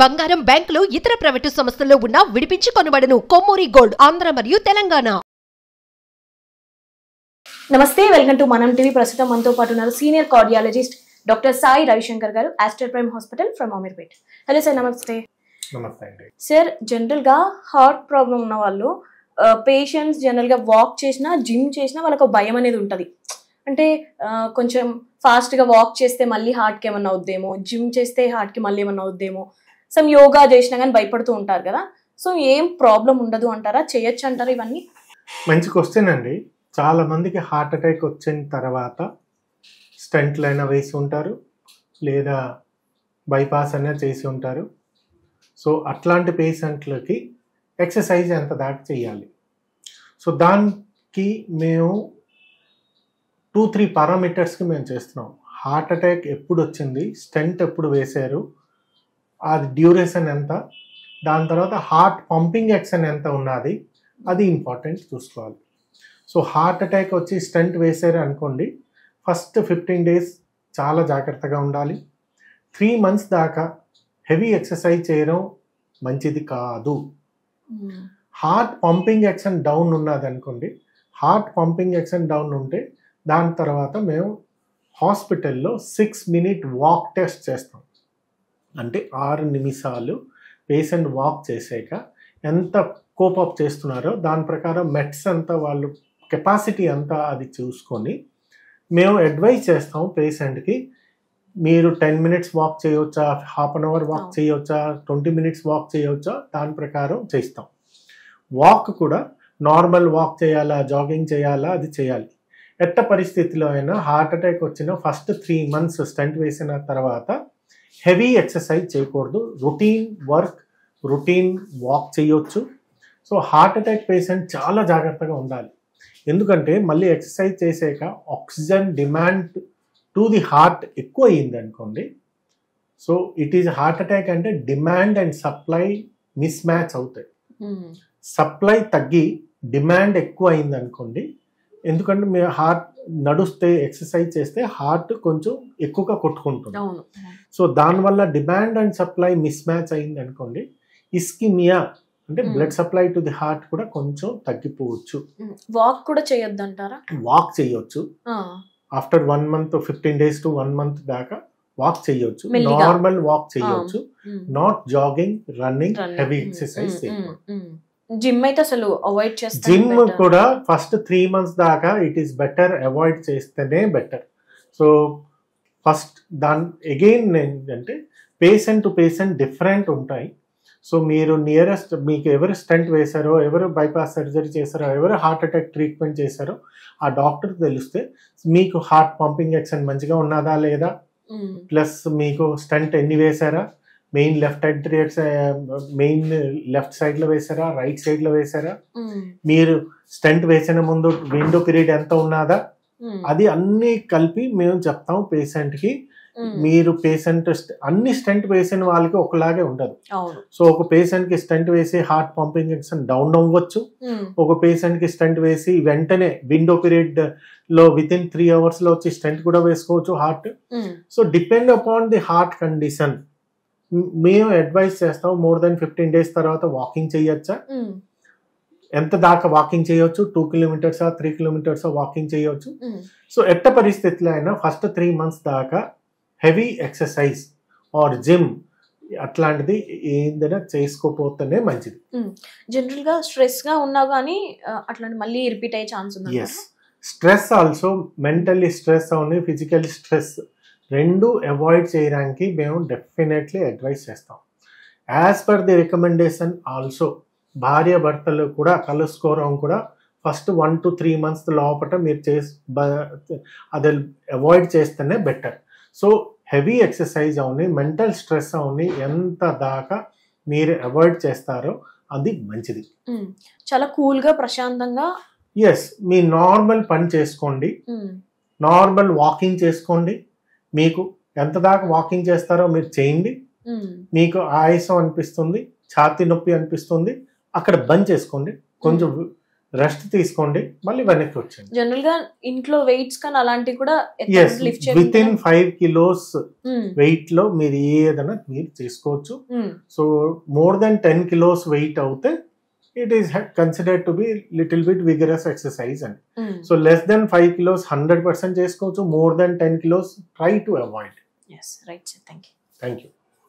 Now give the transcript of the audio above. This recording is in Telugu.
బంగారం బ్యాంకులు ఇతర ప్రైవేటు సంస్థల్లో ఉన్న విడిపించి కొనబడును. కొమ్మూరి గోల్డ్ ఆంధ్ర మరియు తెలంగాణ. నమస్తే, వెల్కమ్ టు మనం టీవీ. ప్రస్తుతం మనతో పాటు ఉన్నారు senior cardiologist doctor Sai Ravishankar గారు, Aster Prime hospital from Ameerpet. Hello sir, నమస్తే. నమస్తే అండి. సార్, జనరల్ గా హార్ట్ ప్రాబ్లం ఉన్న వాళ్ళు పేషెంట్స్ జనరల్ గా వాక్ చేసినా జిమ్ చేసినా వాళ్ళకి ఒక భయం అనేది ఉంటుంది. అంటే కొంచెం ఫాస్ట్ గా వాక్ చేస్తే మళ్ళీ హార్ట్ కి ఏమన్నా అవుద్దేమో, జిమ్ చేస్తే హార్ట్ కి మళ్ళీ ఏమన్నా అవుద్దేమో, సమ్ యోగా చేసినా కానీ భయపడుతూ ఉంటారు కదా. సో ఏం ప్రాబ్లం ఉండదు అంటారా, చేయొచ్చు అంటారా ఇవన్నీ? మంచి క్వశ్చన్ అండి. చాలా మందికి హార్ట్ అటాక్ వచ్చిన తర్వాత స్టంట్లు అయినా వేసి ఉంటారు, లేదా బైపాస్ అయినా చేసి ఉంటారు. సో అట్లాంటి పేషెంట్లకి ఎక్సర్సైజ్ ఎంత దాకా చేయాలి. సో దానికి మేము 2-3 పారామీటర్స్కి మేము చేస్తున్నాం. హార్ట్ అటాక్ ఎప్పుడు వచ్చింది, స్టెంట్ ఎప్పుడు వేశారు, అది డ్యూరేషన్ ఎంత, దాని తర్వాత హార్ట్ పంపింగ్ యాక్షన్ ఎంత ఉన్నది, అది ఇంపార్టెంట్ చూసుకోవాలి. సో హార్ట్ అటాక్ వచ్చి స్టెంట్ వేసారు అనుకోండి, ఫస్ట్ 15 days చాలా జాగ్రత్తగా ఉండాలి. 3 months దాకా హెవీ ఎక్సర్సైజ్ చేయడం మంచిది కాదు. హార్ట్ పంపింగ్ యాక్షన్ డౌన్ ఉన్నది అనుకోండి, హార్ట్ పంపింగ్ యాక్షన్ డౌన్ ఉంటే దాని తర్వాత మేము హాస్పిటల్లో 6-minute వాక్ టెస్ట్ చేస్తాం. అంటే 6 నిమిషాలు పేషెంట్ వాక్ చేసాక ఎంత కోపప్ చేస్తున్నారో దాని ప్రకారం మెట్స్ అంతా వాళ్ళు కెపాసిటీ అంతా అది చూసుకొని మేము అడ్వైజ్ చేస్తాం పేషెంట్కి. మీరు 10 minutes వాక్ చేయవచ్చా, ½ an hour వాక్ చేయవచ్చా, 20 minutes వాక్ చేయవచ్చా, దాని ప్రకారం చేస్తాం. వాక్ కూడా నార్మల్ వాక్ చేయాలా, జాగింగ్ చేయాలా, అది చేయాలి. ఎట్ట పరిస్థితిలో అయినా హార్ట్ అటాక్ వచ్చిన ఫస్ట్ 3 months స్టంట్ వేసిన తర్వాత హెవీ ఎక్సర్సైజ్ చేయకూడదు. రొటీన్ వర్క్, రొటీన్ వాక్ చేయొచ్చు. సో హార్ట్ అటాక్ పేషెంట్ చాలా జాగ్రత్తగా ఉండాలి. ఎందుకంటే మళ్ళీ ఎక్సర్సైజ్ చేసాక oxygen demand to the heart ఎక్కువ అయ్యింది అనుకోండి. So it is heart attack అంటే demand and supply mismatch అవుతాయి. సప్లై తగ్గి డిమాండ్ ఎక్కువ అయింది అనుకోండి, ఎందుకంటే మీరు హార్ట్ నడుస్తే ఎక్సర్సైజ్ చేస్తే హార్ట్ కొంచెం ఎక్కువగా కొట్టుకుంటుంది. సో దానివల్ల demand and supply miss match అయింది అనుకోండి, ఇస్కిమియా అంటే blood supply to the heart కూడా కొంచెం తగ్గిపోవచ్చు. వాక్ కూడా చేయొద్దు అంటారా? వాక్ చేయొచ్చు. After 1 month, 15 days to 1 month దాకా వాక్ చేయొచ్చు. నార్మల్ వాక్ చేయొచ్చు, not jogging, running, heavy exercise చేయకూడదు. జిమ్ అయితే అసలు అవాయిడ్ చేస్తాను. జిమ్ కూడా ఫస్ట్ 3 months దాకా ఇట్ ఈస్ బెటర్, అవాయిడ్ చేస్తేనే బెటర్. సో ఫస్ట్ దాని అగైన్ ఏంటంటే పేషెంట్ టు పేషెంట్ డిఫరెంట్ ఉంటాయి. సో మీరు నియరెస్ట్ మీకు ఎవరు స్టంట్ వేశారో, ఎవరు బైపాస్ సర్జరీ చేశారో, ఎవరు హార్ట్ అటాక్ ట్రీట్మెంట్ చేశారో ఆ డాక్టర్ తెలిస్తే మీకు హార్ట్ పంపింగ్ యాక్షన్ మంచిగా ఉన్నదా లేదా, ప్లస్ మీకు స్టంట్ ఎన్ని వేశారా, మెయిన్ లెఫ్ట్ సైడ్ లో వేసారా, రైట్ సైడ్ లో వేసారా, మీరు స్టంట్ వేసిన ముందు విండో పీరియడ్ ఎంత ఉన్నదా, అది అన్ని కలిపి మేము చెప్తాం పేషెంట్ కి. మీరు పేషెంట్ అన్ని స్టంట్ వేసిన వాళ్ళకి ఒకలాగే ఉండదు. సో ఒక పేషెంట్ కి స్టంట్ వేసి హార్ట్ పంపింగ్ యాక్షన్ డౌన్ అవ్వచ్చు, ఒక పేషెంట్ కి స్టంట్ వేసి వెంటనే విండో పీరియడ్ లో వితిన్ 3 hours లో వచ్చి స్టంట్ కూడా వేసుకోవచ్చు heart. So depend upon the heart condition మేము అడ్వైస్ చేస్తాం. మోర్ దెన్ 15 days తర్వాత వాకింగ్ చేయొచ్చా, ఎంత దాకా వాకింగ్ చేయొచ్చు, 2 kilometers 3 kilometers వాకింగ్ చేయొచ్చు. సో ఎట్ట పరిస్థితిలో అయినా ఫస్ట్ 3 months దాకా హెవీ ఎక్సర్సైజ్ ఆర్ జిమ్ అట్లాంటిది ఏదైనా చేసుకోపోతేనే మంచిది. జనరల్ గా స్ట్రెస్ గా ఉన్నా కానీ అట్లాంటి మళ్ళీ రిపీట్ అయ్యే ఛాన్స్ ఉంది. Yes, stress also mentally stress అవును, ఫిజికల్ స్ట్రెస్ రెండు అవాయిడ్ చేయడానికి మేము డెఫినెట్లీ అడ్వైస్ చేస్తాం. As per the recommendation also భార్య భర్తలు కూడా కలుసుకోవడం కూడా ఫస్ట్ 1 to 3 months లోపల మీరు అది అవాయిడ్ చేస్తేనే బెటర్. సో హెవీ ఎక్సర్సైజ్ అవుని, మెంటల్ స్ట్రెస్ అవుని ఎంత దాకా మీరు అవాయిడ్ చేస్తారో అది మంచిది. చాలా కూల్ గా ప్రశాంతంగా ఎస్, మీ నార్మల్ పని చేసుకోండి, నార్మల్ వాకింగ్ చేసుకోండి. మీకు ఎంత దాకా వాకింగ్ చేస్తారో మీరు చేయండి. మీకు ఆయాసం అనిపిస్తుంది, ఛాతీ నొప్పి అనిపిస్తుంది, అక్కడ బంద్ చేసుకోండి. కొంచెం రెస్ట్ తీసుకోండి, మళ్ళీ వెనక్కి వచ్చండి. జనరల్ గా ఇంట్లో వెయిట్స్ కానీ అలాంటివి కూడా yes, within 5 kilos weight లో మీరు ఏదైనా మీరు చేసుకోవచ్చు. So more than 10 kilos weight అవుతే it is considered to be little bit vigorous exercise అండి. సో లెస్ దెన్ 5 kilos 100% చేసుకోవచ్చు. More than 10 kilos try to avoid. Right sir, thank you. Thank you.